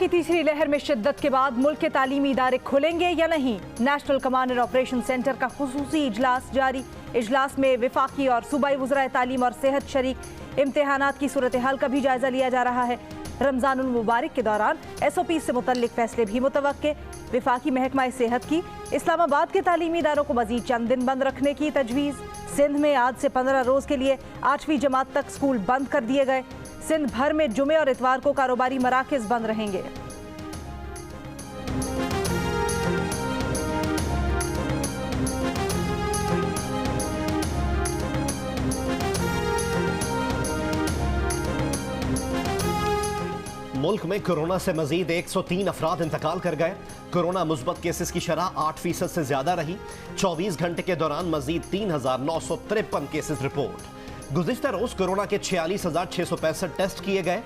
की तीसरी लहर में शिद्दत के बाद मुल्क के तालीमी इदारे खुलेंगे या नहीं? National command and operation centre का खुसूसी इजलास जारी। इजलास में विफाकी और सूबाई वज़राए तालीम और सेहत शरीक। इम्तिहानात की सूरत हाल का भी जायजा लिया जा रहा है। रमजानुल मुबारक के दौरान SOP से मुतल्लिक फैसले भी मुतवक्के। विफाकी महकमा सेहत की इस्लामाबाद के तालीमी इदारों को मजीद चंद दिन बंद रखने की तजवीज़। सिंध में आज से 15 रोज़ के लिए 8वीं जमात तक स्कूल बंद कर दिए गए। सिंध भर में जुमे और इतवार को कारोबारी मराकज़ बंद रहेंगे। मुल्क में कोरोना से मजीद 103 अफराद इंतकाल कर गए। कोरोना मुस्बत केसेस की शरह 8% से ज्यादा रही। 24 घंटे के दौरान मजीद 3,953 केसेस रिपोर्ट। गुज़िश्ता रोज कोरोना के 46,665 टेस्ट किए गए।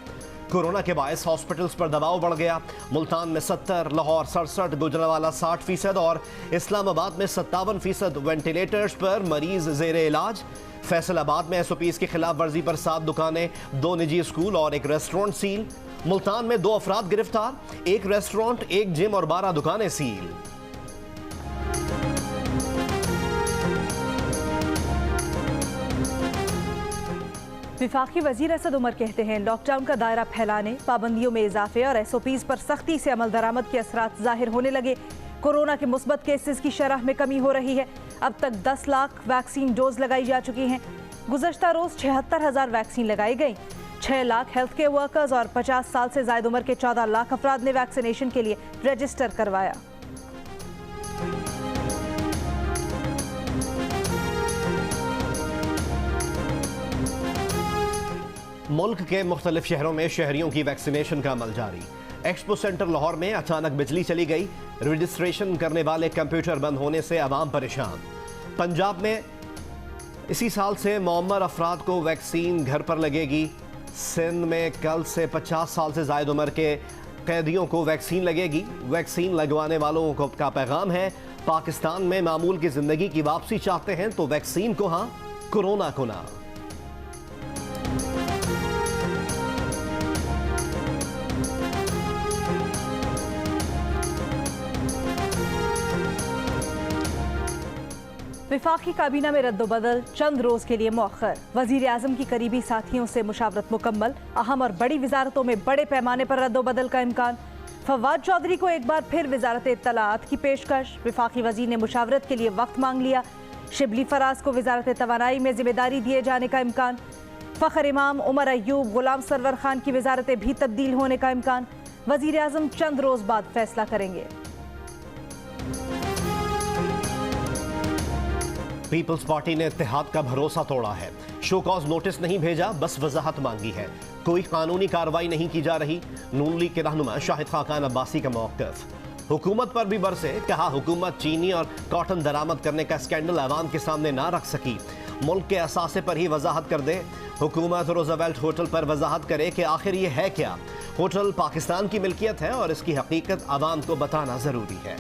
कोरोना के बायस हॉस्पिटल्स पर दबाव बढ़ गया। मुल्तान में 70, लाहौर 67, गुजरांवाला 60% और इस्लामाबाद में 57% वेंटिलेटर्स पर मरीज जेर इलाज। फैसलाबाद में SOPs की खिलाफ वर्जी पर 7 दुकानें, 2 निजी स्कूल और 1 रेस्टोरेंट सील। मुल्तान में 2 अफराद गिरफ्तार, 1 रेस्टोरेंट, 1 जिम और 12 दुकानें सील। विफाकी वजीर असद उमर कहते हैं लॉकडाउन का दायरा फैलाने, पाबंदियों में इजाफे और SOPs पर सख्ती से अमल दरामद के असरात जाहिर होने लगे। कोरोना के मुस्बत केसेस की शरह में कमी हो रही है। अब तक 10 लाख वैक्सीन डोज लगाई जा चुकी हैं। गुज़श्ता रोज 76,000 वैक्सीन लगाई गई। 6 लाख हेल्थ केयर वर्कर्स और 50 साल से जायद उम्र के 14 लाख अफराद ने वैक्सीनेशन के लिए रजिस्टर करवाया। मुल्क के मुख्तलिफ शहरों में शहरियों की वैक्सीनेशन का अमल जारी। एक्सपो सेंटर लाहौर में अचानक बिजली चली गई। रजिस्ट्रेशन करने वाले कंप्यूटर बंद होने से आवाम परेशान। पंजाब में इसी साल से मुअम्मर अफराद को वैक्सीन घर पर लगेगी। सिंध में कल से 50 साल से जायद उम्र के कैदियों को वैक्सीन लगेगी। वैक्सीन लगवाने वालों को का पैगाम है, पाकिस्तान में मामूल की जिंदगी की वापसी चाहते हैं तो वैक्सीन को हाँ, कोरोना को ना। विफाकी काबीना में रद्दोबदल चंद रोज के लिए मौखर। वजीर आजम की करीबी साथियों से मुशावरत मुकम्मल। अहम और बड़ी वजारतों में बड़े पैमाने पर रद्दोबदल का इम्कान। फवाद चौधरी को एक बार फिर वजारत इत्तलाआत की पेशकश। विफाकी वजीर ने मुशावरत के लिए वक्त मांग लिया। शिबली फराज को वजारत तवानाई में जिम्मेदारी दिए जाने का इम्कान। फ़खर इमाम, उमर अयूब, गुलाम सरवर खान की वजारतें भी तब्दील होने का इम्कान। वजीर आजम चंद रोज बाद फैसला करेंगे। पीपल्स पार्टी ने इत्तेहाद का भरोसा तोड़ा है। शो कॉज नोटिस नहीं भेजा, बस वजाहत मांगी है। कोई कानूनी कार्रवाई नहीं की जा रही। नून लीग के रहनुमा शाहिद खाकान अब्बासी का मौक़िफ़। हुकूमत पर भी बरसे, कहा हुकूमत चीनी और कॉटन दरामद करने का स्कैंडल अवाम के सामने ना रख सकी। मुल्क के असासे पर ही वजाहत कर दे। हुकूमत रोज़वेल्ट होटल पर वजाहत करे कि आखिर ये है क्या। होटल पाकिस्तान की मिल्कियत है और इसकी हकीकत अवाम को बताना ज़रूरी है।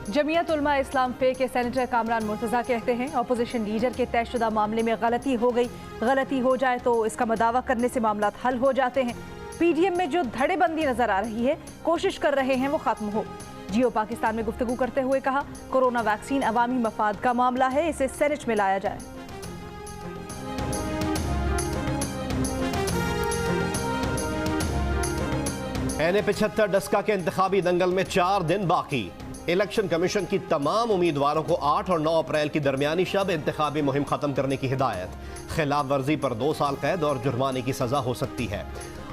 जमीयत उलमा इस्लाम फे के सेनेटर कामरान मुर्तज़ा कहते हैं अपोजिशन लीडर के तयशुदा मामले में गलती हो गई। गलती हो जाए तो इसका मदावा करने से मामला हल हो जाते हैं। PDM में जो धड़ेबंदी नजर आ रही है, कोशिश कर रहे हैं वो खत्म हो। जियो पाकिस्तान में गुफ्तगू करते हुए कहा कोरोना वैक्सीन अवामी मफाद का मामला है, इसे सेनेट में लाया जाए। NA-75 डस्का के इंतखाबी दंगल में 4 दिन बाकी। इलेक्शन कमीशन की तमाम उम्मीदवारों को 8 और 9 अप्रैल की दरमियानी शब इंतखाबी मुहिम खत्म करने की हिदायत। खिलाफ वर्जी पर 2 साल कैद और जुर्माने की सजा हो सकती है।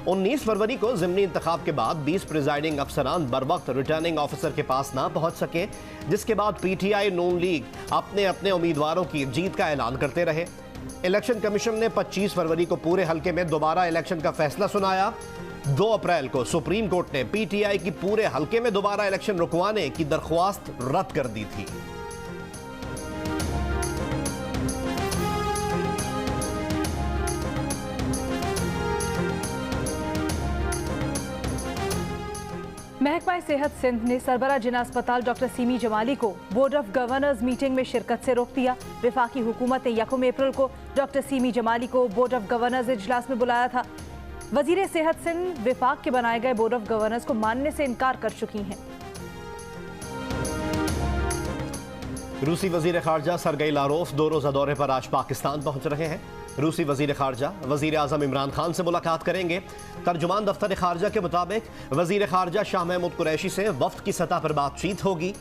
19 फरवरी को ज़िमनी इंतखाब के बाद 20 प्रिजाइडिंग अफसरान बर वक्त रिटर्निंग ऑफिसर के पास ना पहुंच सके, जिसके बाद PTI नून लीग अपने अपने उम्मीदवारों की जीत का ऐलान करते रहे। इलेक्शन कमीशन ने 25 फरवरी को पूरे हल्के में दोबारा इलेक्शन का फैसला सुनाया। 2 अप्रैल को सुप्रीम कोर्ट ने PTI की पूरे हल्के में दोबारा इलेक्शन रुकवाने की दरख्वास्त रद्द कर दी थी। महकमा सेहत सिंध ने सरबरा जिला अस्पताल डॉक्टर सीमी जमाली को बोर्ड ऑफ गवर्नर्स मीटिंग में शिरकत से रोक दिया। वफाकी हुकूमत ने 1 अप्रैल को डॉक्टर सीमी जमाली को बोर्ड ऑफ गवर्नर्स इजलास में बुलाया था। वजीर सेहत सिंध विफाक के बनाए गए बोर्ड ऑफ गवर्नर्स को मानने से इनकार कर चुकी हैं। रूसी वजीर खारजा सरगई लारोफ 2 रोज़ा दौरे पर आज पाकिस्तान पहुंच रहे हैं। रूसी वजीर खारजा वजीर आजम इमरान खान से मुलाकात करेंगे। तर्जुमान दफ्तर खारजा के मुताबिक वजीर खारजा शाह महमूद कुरैशी से वफ्द की सतह पर बातचीत होगी।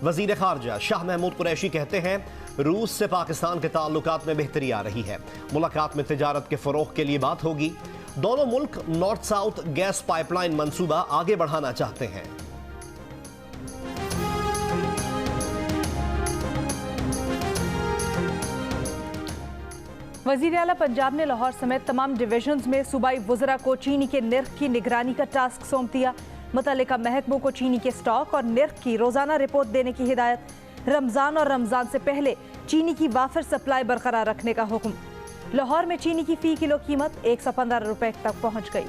वजीर खारजा शाह महमूद कुरैशी कहते हैं रूस से पाकिस्तान के ताल्लुकात में बेहतरी आ रही है। मुलाकात में तिजारत के फ़रोग़ के लिए बात होगी। दोनों मुल्क नॉर्थ साउथ गैस पाइपलाइन मंसूबा आगे बढ़ाना चाहते हैं। वज़ीर आला पंजाब ने लाहौर समेत तमाम डिवीजन्स में सूबाई वज़रा को चीनी के निर्ख की निगरानी का टास्क सौंप दिया। मुतल्लिका महकमों को चीनी के स्टॉक और निर्ख की रोज़ाना रिपोर्ट देने की हिदायत। रमज़ान और रमज़ान से पहले चीनी की वाफिर सप्लाई बरकरार रखने का हुक्म। लाहौर में चीनी की फ़ी किलो कीमत 115 रुपए तक पहुँच गई।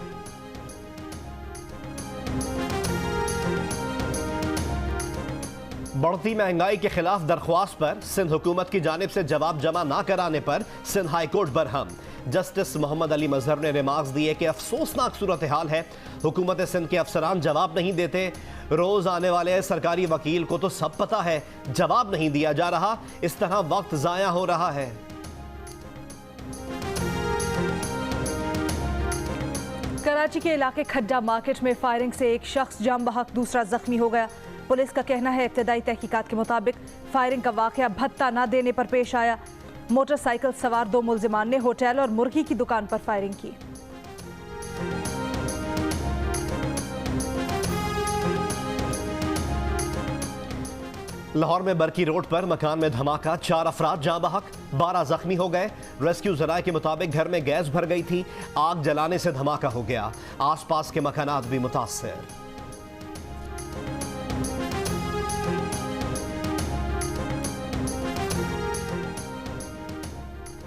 बढ़ती महंगाई के खिलाफ दरख्वास्त पर सिंध हुकूमत की जानिब से जवाब जमा ना कराने पर Sindh high court Barham. Justice Mohammad Ali मजहर ने रिमार्क्स दिए कि अफसोसनाक सूरत हाल है, हुकूमत सिंध के अफसरान जवाब नहीं देते। रोज आने वाले सरकारी वकील को तो सब पता है, जवाब नहीं दिया जा रहा, इस तरह वक्त जाया हो रहा है। कराची के इलाके खड्डा मार्केट में फायरिंग से एक शख्स जाम बहक दूसरा जख्मी हो गया। पुलिस का कहना है इब्तदाई तहकीकात के मुताबिक फायरिंग का वाकया भत्ता न देने पर पेश आया। मोटरसाइकिल सवार 2 मुल्जिमान ने होटल और मुर्गी की दुकान पर फायरिंग की। लाहौर में बरकी रोड पर मकान में धमाका, 4 अफराद जाँ बहक, 12 जख्मी हो गए। रेस्क्यू जराये के मुताबिक घर में गैस भर गई थी, आग जलाने से धमाका हो गया। आसपास के मकानात भी मुतासर।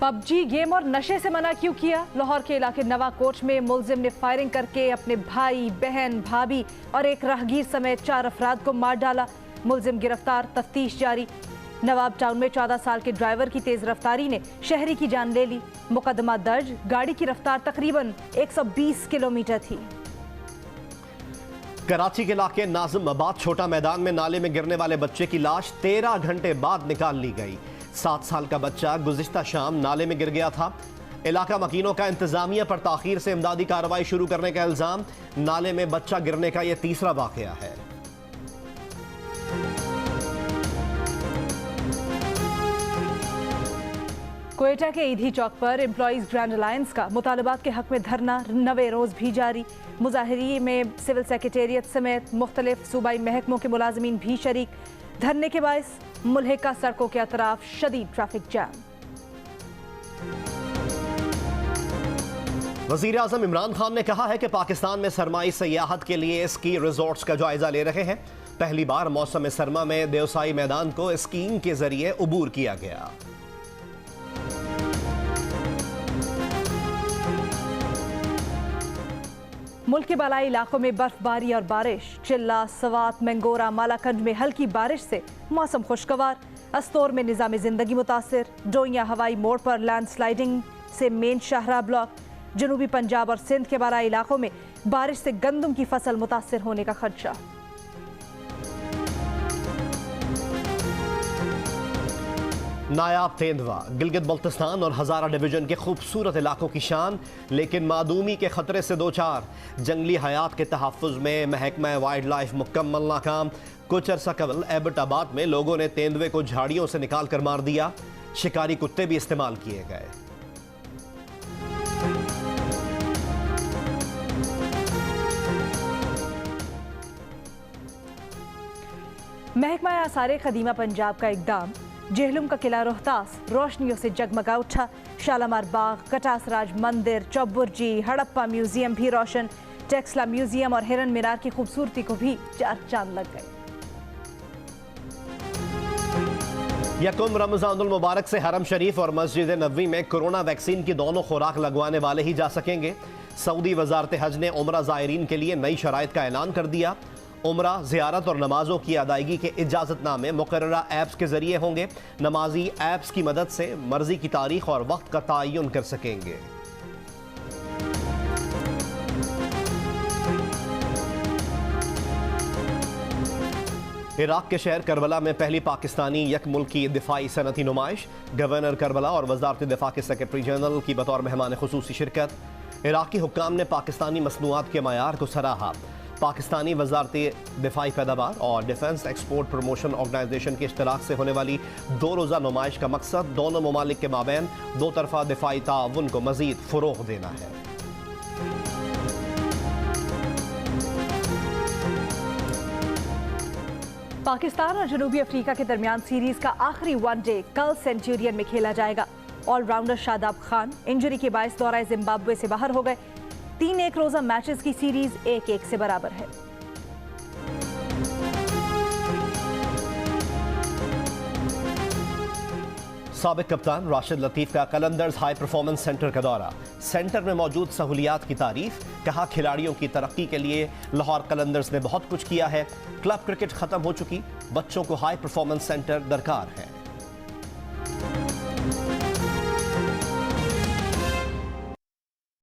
पबजी गेम और नशे से मना क्यों किया? लाहौर के इलाके नवाकोट में मुलजिम ने फायरिंग करके अपने भाई, बहन, भाभी और एक राहगीर समेत 4 अफराद को मार डाला। मुलजिम गिरफ्तार, तफ्तीश जारी। नवाब टाउन में 14 साल के ड्राइवर की तेज रफ्तारी ने शहरी की जान ले ली। मुकदमा दर्ज, गाड़ी की रफ्तार तकरीबन 120 किलोमीटर थी। कराची के इलाके नाजिमाबाद छोटा मैदान में नाले में गिरने वाले बच्चे की लाश 13 घंटे बाद निकाल ली गई। 7 साल का बच्चा गुज़िश्ता शाम नाले में गिर गया था। इलाका मकीनों का इंतजामिया पर ताखीर से इमदादी कार्रवाई शुरू करने का इल्जाम। नाले में बच्चा गिरने का यह 3रा वाकया है। क्वेटा के ईदी चौक पर एम्प्लॉइज ग्रैंड अलायंस का मुतालबात के हक में धरना 9वें रोज भी जारी। मुजाहरी में सिविल सेक्रेटेरिएट समेत मुख्तलिफ सूबाई महकमों के मुलाजमीन भी शरीक। धरने के बायस मुल्हिका सड़कों के अतराफ शदीद ट्रैफिक जैम। वज़ीर आज़म इमरान खान ने कहा है कि पाकिस्तान में सरमाई सयाहत के लिए स्की रिजॉर्ट्स का जायजा ले रहे हैं। पहली बार मौसम सरमा में देवसाई मैदान को स्कीइंग के जरिए उबूर किया गया। मुल्क के बालाई इलाकों में बर्फबारी और बारिश। चिल्ला, सवात, मंगोरा, मालाकंड में हल्की बारिश से मौसम खुशगवार। अस्तोर में निज़ाम जिंदगी मुतासिर। डोइया हवाई मोड़ पर लैंडस्लाइडिंग से मेन शाहराह ब्लॉक। जनूबी पंजाब और सिंध के बालाई इलाकों में बारिश से गंदम की फसल मुतासिर होने का खदशा। नायाब तेंदुआ गिलगित बल्तिस्तान और हज़ारा डिवीजन के खूबसूरत इलाकों की शान, लेकिन मादूमी के खतरे से 2-4। जंगली हयात के तहफ़्फ़ुज़ में महकमा वाइल्ड लाइफ मुकम्मल नाकाम। कुछ अरसा कबल एबटाबाद में लोगों ने तेंदुए को झाड़ियों से निकाल कर मार दिया। शिकारी कुत्ते भी इस्तेमाल किए गए। महकमा आसारे क़दीमा पंजाब का इक़दाम। जेहलुम का किला रोहतास रोशनियों से जगमगा उठा। शालामार बाग, कटासराज मंदिर, चौबुर्जी, हड़प्पा म्यूजियम भी रोशन। टेक्सला म्यूजियम और हिरन मीनार की खूबसूरती को भी 4 चांद लग गए। यकुम रमज़ानुल मुबारक से हरम शरीफ और मस्जिद नबवी में कोरोना वैक्सीन की दोनों खुराक लगवाने वाले ही जा सकेंगे। सऊदी वजारत हज ने उम्रा ज़ायरीन के लिए नई शराइत का ऐलान कर दिया। उम्रा, ज़ियारत और नमाजों की अदायगी के इजाज़तनामे मुकर्ररा ऐप्स के ज़रिए होंगे। नमाजी ऐप्स की मदद से मर्जी की तारीख और वक्त का तयन कर सकेंगे। इराक के शहर करबला में पहली पाकिस्तानी यक मुल्की दिफाई सनती नुमाइश। गवर्नर करबला और वजारत दिफा के सेक्रेटरी जनरल की बतौर मेहमान खुसूसी शिरकत। इराकी हुक्काम ने पाकिस्तानी मसनूआत के मयार को सराहा। पाकिस्तानी वजारत दिफाई पैदावार और डिफेंस एक्सपोर्ट प्रमोशन ऑर्गेनाइजेशन के इश्तराक से होने वाली 2 रोज़ा नुमाइश का मकसद दोनों ममालिक के माबैन 2 तरफा दिफाई ताउन को मज़ीद फ़रोग़ देना है। पाकिस्तान और जनूबी अफ्रीका के दरमियान सीरीज का आखिरी वनडे कल सेंचुरियन में खेला जाएगा। ऑलराउंडर शादाब खान इंजरी के बायस दौरा जिम्बाब्वे से बाहर हो गए। 3 एक रोजा मैचेस की सीरीज 1-1 से बराबर है। साबिक कप्तान राशिद लतीफ का कलंदर्स हाई परफॉर्मेंस सेंटर का दौरा। सेंटर में मौजूद सहूलियात की तारीफ। कहा, खिलाड़ियों की तरक्की के लिए लाहौर कलंदर्स ने बहुत कुछ किया है। क्लब क्रिकेट खत्म हो चुकी, बच्चों को हाई परफॉर्मेंस सेंटर दरकार है।